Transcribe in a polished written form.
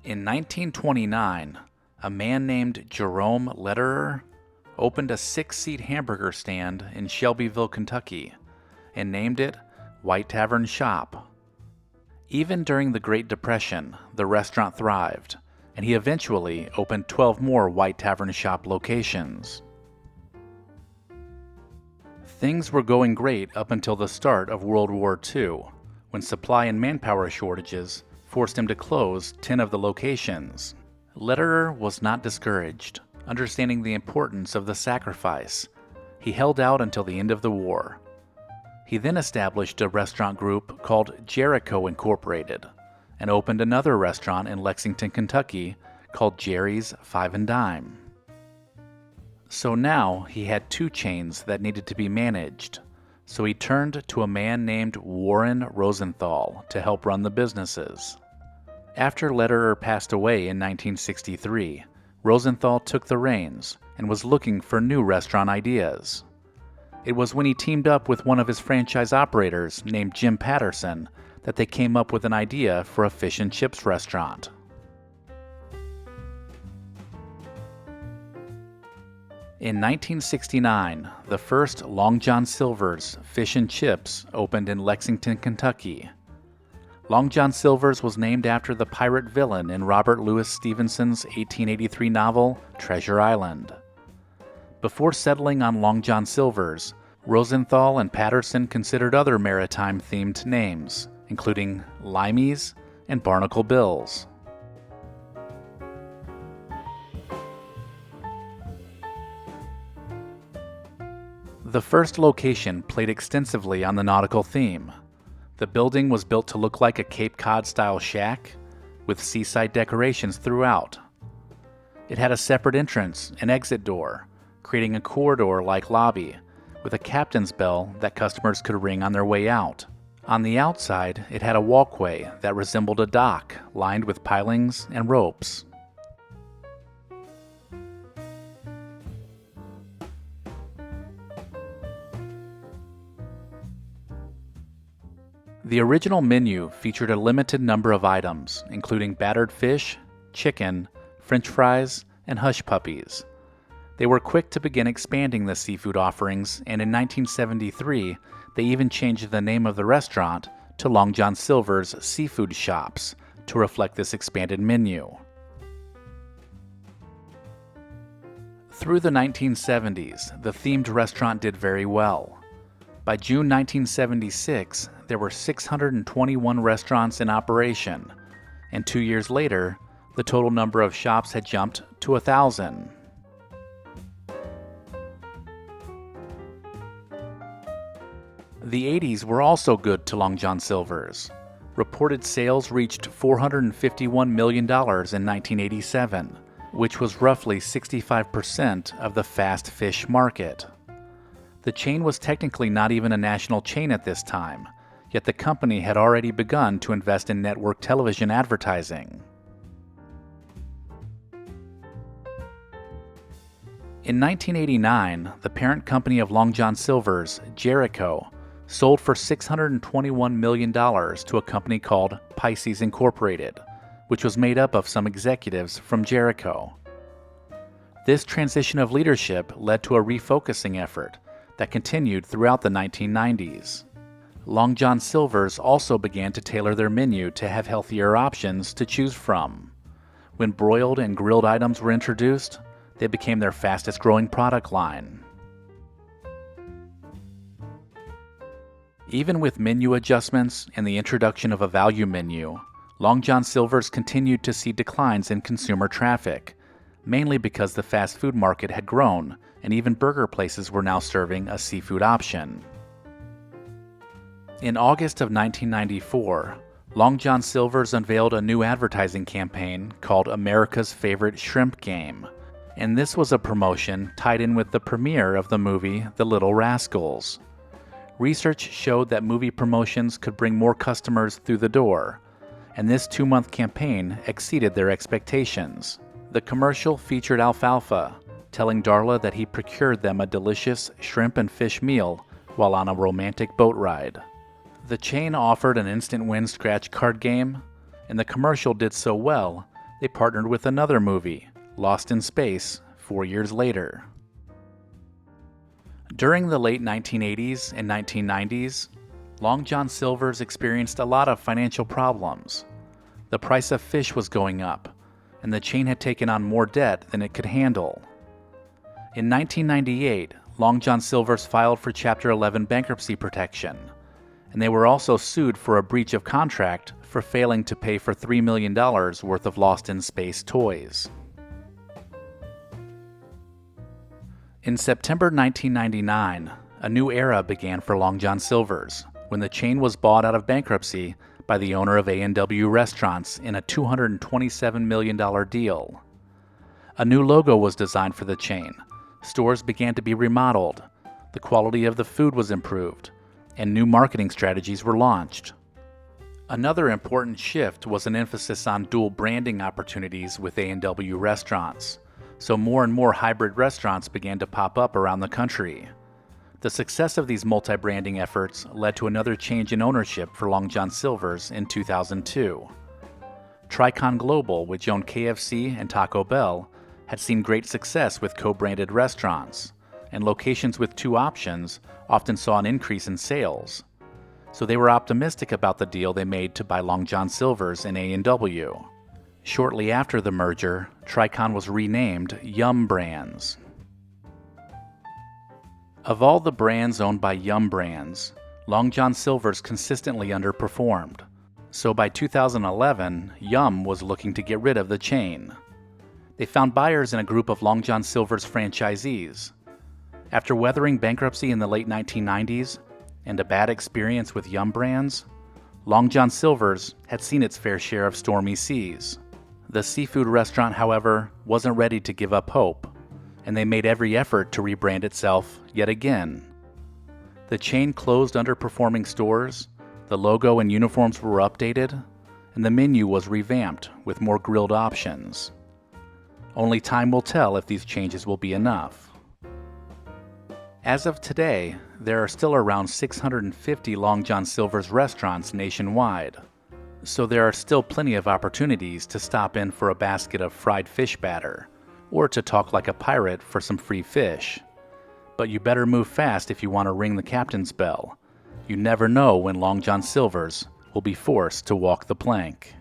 In 1929, a man named Jerome Lederer opened a 6-seat hamburger stand in Shelbyville, Kentucky, and named it White Tavern Shop. Even during the Great Depression, the restaurant thrived, and he eventually opened 12 more White Tavern Shop locations. Things were going great up until the start of World War II, when supply and manpower shortages forced him to close 10 of the locations. Lederer was not discouraged. Understanding the importance of the sacrifice, he held out until the end of the war. He then established a restaurant group called Jericho Incorporated and opened another restaurant in Lexington, Kentucky called Jerry's Five and Dime. So now he had 2 chains that needed to be managed, so he turned to a man named Warren Rosenthal to help run the businesses. After Lederer passed away in 1963, Rosenthal took the reins and was looking for new restaurant ideas. It was when he teamed up with one of his franchise operators named Jim Patterson that they came up with an idea for a fish and chips restaurant. In 1969, the first Long John Silver's Fish and Chips opened in Lexington, Kentucky. Long John Silver's was named after the pirate villain in Robert Louis Stevenson's 1883 novel, Treasure Island. Before settling on Long John Silver's, Rosenthal and Patterson considered other maritime-themed names, including Limeys and Barnacle Bills. The first location played extensively on the nautical theme. The building was built to look like a Cape Cod-style shack, with seaside decorations throughout. It had a separate entrance and exit door, creating a corridor-like lobby, with a captain's bell that customers could ring on their way out. On the outside, it had a walkway that resembled a dock, lined with pilings and ropes. The original menu featured a limited number of items, including battered fish, chicken, French fries, and hush puppies. They were quick to begin expanding the seafood offerings, and in 1973, they even changed the name of the restaurant to Long John Silver's Seafood Shops to reflect this expanded menu. Through the 1970s, the themed restaurant did very well. By June 1976, there were 621 restaurants in operation, and 2 years later, the total number of shops had jumped to 1,000. The 80s were also good to Long John Silver's. Reported sales reached $451 million in 1987, which was roughly 65% of the fast fish market. The chain was technically not even a national chain at this time, yet the company had already begun to invest in network television advertising. In 1989, the parent company of Long John Silver's, Jericho, sold for $621 million to a company called Pisces Incorporated, which was made up of some executives from Jericho. This transition of leadership led to a refocusing effort that continued throughout the 1990s. Long John Silver's also began to tailor their menu to have healthier options to choose from. When broiled and grilled items were introduced, they became their fastest growing product line. Even with menu adjustments and the introduction of a value menu, Long John Silver's continued to see declines in consumer traffic, mainly because the fast food market had grown and even burger places were now serving a seafood option. In August of 1994, Long John Silver's unveiled a new advertising campaign called America's Favorite Shrimp Game, and this was a promotion tied in with the premiere of the movie The Little Rascals. Research showed that movie promotions could bring more customers through the door, and this 2-month campaign exceeded their expectations. The commercial featured Alfalfa, telling Darla that he procured them a delicious shrimp and fish meal while on a romantic boat ride. The chain offered an instant win scratch card game, and the commercial did so well they partnered with another movie, Lost in Space, 4 years later. During the late 1980s and 1990s, Long John Silver's experienced a lot of financial problems. The price of fish was going up, and the chain had taken on more debt than it could handle. In 1998, Long John Silver's filed for Chapter 11 bankruptcy protection, and they were also sued for a breach of contract for failing to pay for $3 million worth of Lost in Space toys. In September 1999, a new era began for Long John Silver's when the chain was bought out of bankruptcy by the owner of A&W Restaurants in a $227 million deal. A new logo was designed for the chain, stores began to be remodeled, the quality of the food was improved, and new marketing strategies were launched. Another important shift was an emphasis on dual branding opportunities with A&W Restaurants, so more and more hybrid restaurants began to pop up around the country. The success of these multi-branding efforts led to another change in ownership for Long John Silver's in 2002. Tricon Global, which owned KFC and Taco Bell, had seen great success with co-branded restaurants, and locations with two options often saw an increase in sales. So they were optimistic about the deal they made to buy Long John Silver's and A&W. Shortly after the merger, Tricon was renamed Yum Brands. Of all the brands owned by Yum Brands, Long John Silver's consistently underperformed. So by 2011, Yum was looking to get rid of the chain. They found buyers in a group of Long John Silver's franchisees. After weathering bankruptcy in the late 1990s and a bad experience with Yum Brands, Long John Silver's had seen its fair share of stormy seas. The seafood restaurant, however, wasn't ready to give up hope, and they made every effort to rebrand itself yet again. The chain closed underperforming stores, the logo and uniforms were updated, and the menu was revamped with more grilled options. Only time will tell if these changes will be enough. As of today, there are still around 650 Long John Silver's restaurants nationwide, so there are still plenty of opportunities to stop in for a basket of fried fish batter, or to talk like a pirate for some free fish. But you better move fast if you want to ring the captain's bell. You never know when Long John Silver's will be forced to walk the plank.